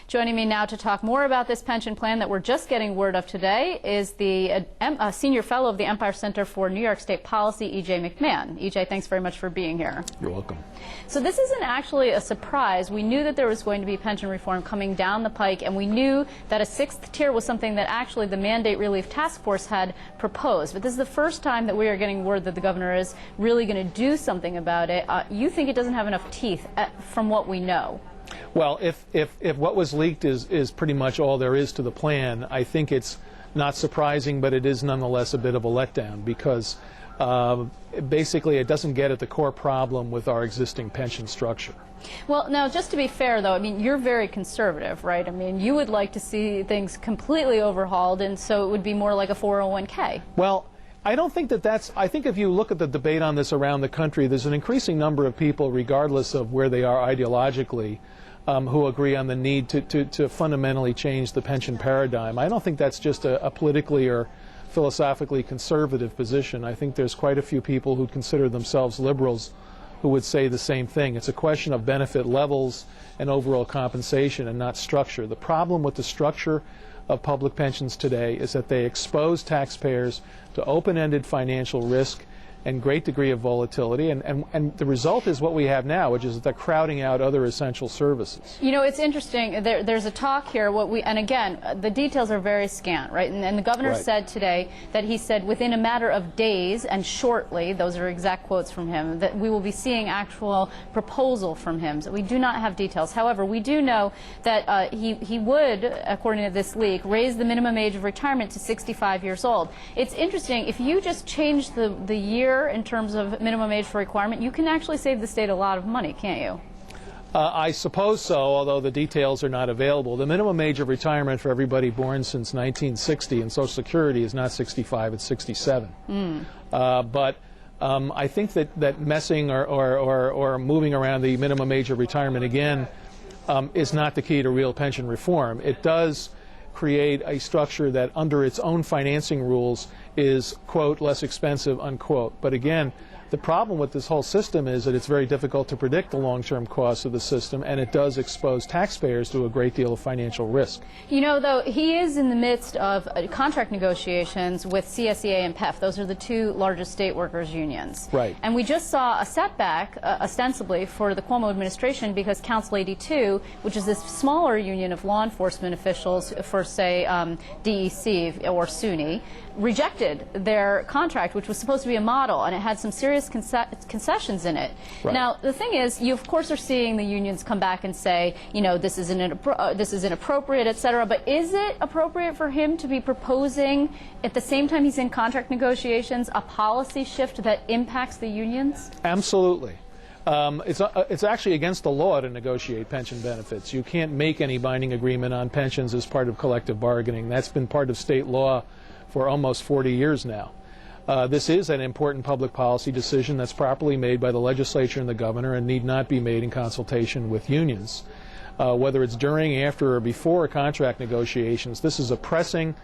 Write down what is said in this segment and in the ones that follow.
Joining me now to talk more about this pension plan that we're just getting word of today is the Senior Fellow of the Empire Center for New York State Policy, E.J. McMahon. E.J., thanks very much for being here. You're welcome. So this isn't actually a surprise. We knew that there was going to be pension reform coming down the pike, and we knew that a sixth tier was something that actually the Mandate Relief Task Force had proposed. But this is the first time that we are getting word that the governor is really going to do something about it. You think it doesn't have enough teeth from what we know? Well, if what was leaked is pretty much all there is to the plan, I think it's not surprising, but it is nonetheless a bit of a letdown because basically it doesn't get at the core problem with our existing pension structure. Well, now, just to be fair, though, I mean, you're very conservative, right? I mean, you would like to see things completely overhauled, and so it would be more like a 401k. Well, I don't think that's, I think if you look at the debate on this around the country, there's an increasing number of people, regardless of where they are ideologically, who agree on the need to fundamentally change the pension paradigm. I don't think that's just a politically or philosophically conservative position. I think there's quite a few people who consider themselves liberals who would say the same thing. It's a question of benefit levels and overall compensation and not structure. The problem with the structure of public pensions today is that they expose taxpayers to open-ended financial risk and great degree of volatility, and the result is what we have now, which is that they're crowding out other essential services. You know, it's interesting. There's a talk here. And again, the details are very scant, right? And the governor said today that he said within a matter of days and shortly, those are exact quotes from him, that we will be seeing actual proposal from him. So we do not have details. However, we do know that he would, according to this leak, raise the minimum age of retirement to 65 years old. It's interesting. If you just change the year in terms of minimum age for requirement, you can actually save the state a lot of money, can't you? I suppose so, although the details are not available. The minimum age of retirement for everybody born since 1960 in Social Security is not 65, it's 67. But I think that messing or moving around the minimum age of retirement again is not the key to real pension reform. It does create a structure that under its own financing rules is, quote, less expensive, unquote. But again, the problem with this whole system is that it's very difficult to predict the long-term costs of the system, and it does expose taxpayers to a great deal of financial risk. You know, though, he is in the midst of contract negotiations with CSEA and PEF. Those are the two largest state workers' unions. Right. And we just saw a setback, ostensibly, for the Cuomo administration because Council 82, which is this smaller union of law enforcement officials for, say, DEC or SUNY, rejected their contract, which was supposed to be a model, and it had some serious concessions in it. Right. Now, the thing is, you of course are seeing the unions come back and say, you know, this is inappropriate, etc. But is it appropriate for him to be proposing, at the same time he's in contract negotiations, a policy shift that impacts the unions? Absolutely. It's actually against the law to negotiate pension benefits. You can't make any binding agreement on pensions as part of collective bargaining. That's been part of state law for almost 40 years now. This is an important public policy decision that's properly made by the legislature and the governor and need not be made in consultation with unions. Whether it's during, after, or before contract negotiations, this is a pressing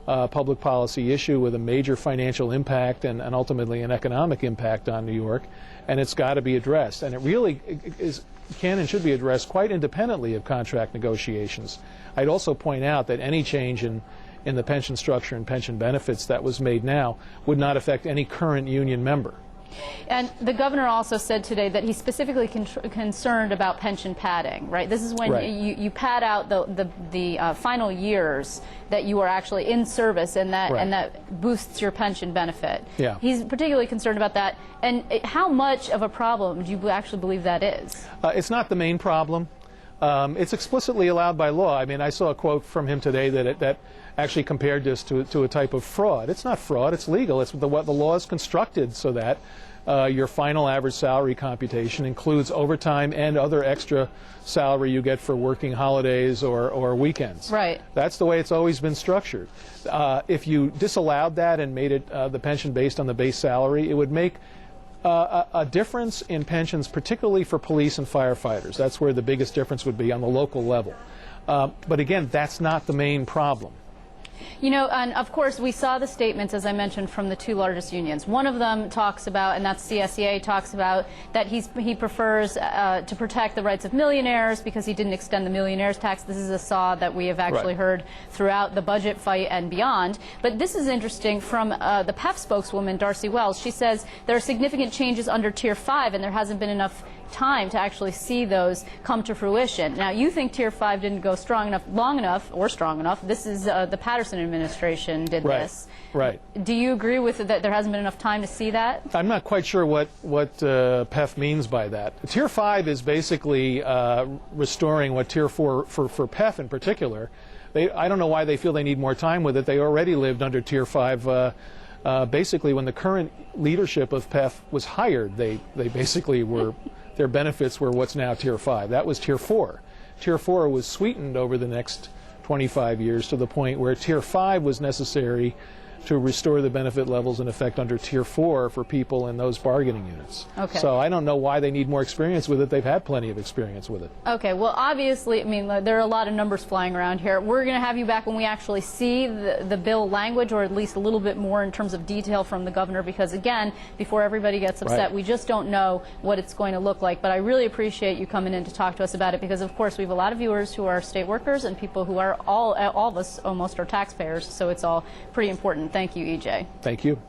public policy issue with a major financial impact and ultimately an economic impact on New York, and it's got to be addressed. And it really can and should be addressed quite independently of contract negotiations. I'd also point out that any change in the pension structure and pension benefits that was made now would not affect any current union member. And the governor also said today that he's specifically concerned about pension padding, right? This is when you pad out the final years that you are actually in service, and that boosts your pension benefit. Yeah. He's particularly concerned about that. And how much of a problem do you actually believe that is? It's not the main problem. It's explicitly allowed by law. I mean, I saw a quote from him today that actually compared this to a type of fraud. It's not fraud, it's legal. It's what the law is constructed so that your final average salary computation includes overtime and other extra salary you get for working holidays or weekends. Right. That's the way it's always been structured. If you disallowed that and made it the pension based on the base salary, it would make a difference in pensions, particularly for police and firefighters. That's where the biggest difference would be on the local level. But again, that's not the main problem. You know, and of course, we saw the statements, as I mentioned, from the two largest unions. One of them talks about, and that's CSEA, talks about that he prefers to protect the rights of millionaires because he didn't extend the millionaires tax. This is a saw that we have actually heard throughout the budget fight and beyond. But this is interesting from the PEF spokeswoman, Darcy Wells. She says there are significant changes under Tier 5, and there hasn't been enough time to actually see those come to fruition. Now, you think Tier 5 didn't go strong enough, long enough, or strong enough. This is the Patterson administration did this. Right. Do you agree with that there hasn't been enough time to see that? I'm not quite sure what PEF means by that. Tier 5 is basically restoring what Tier 4, for PEF in particular, I don't know why they feel they need more time with it. They already lived under Tier 5. Basically, when the current leadership of PEF was hired, they basically were, their benefits were what's now Tier 5. That was Tier 4. Tier 4 was sweetened over the next 25 years to the point where Tier 5 was necessary to restore the benefit levels in effect under Tier 4 for people in those bargaining units. Okay. So I don't know why they need more experience with it. They've had plenty of experience with it. Okay, well, obviously, I mean, there are a lot of numbers flying around here. We're going to have you back when we actually see the bill language, or at least a little bit more in terms of detail from the governor, because, again, before everybody gets upset, we just don't know what it's going to look like. But I really appreciate you coming in to talk to us about it, because, of course, we have a lot of viewers who are state workers and people who are all of us almost are taxpayers, so it's all pretty important. Thank you, EJ. Thank you.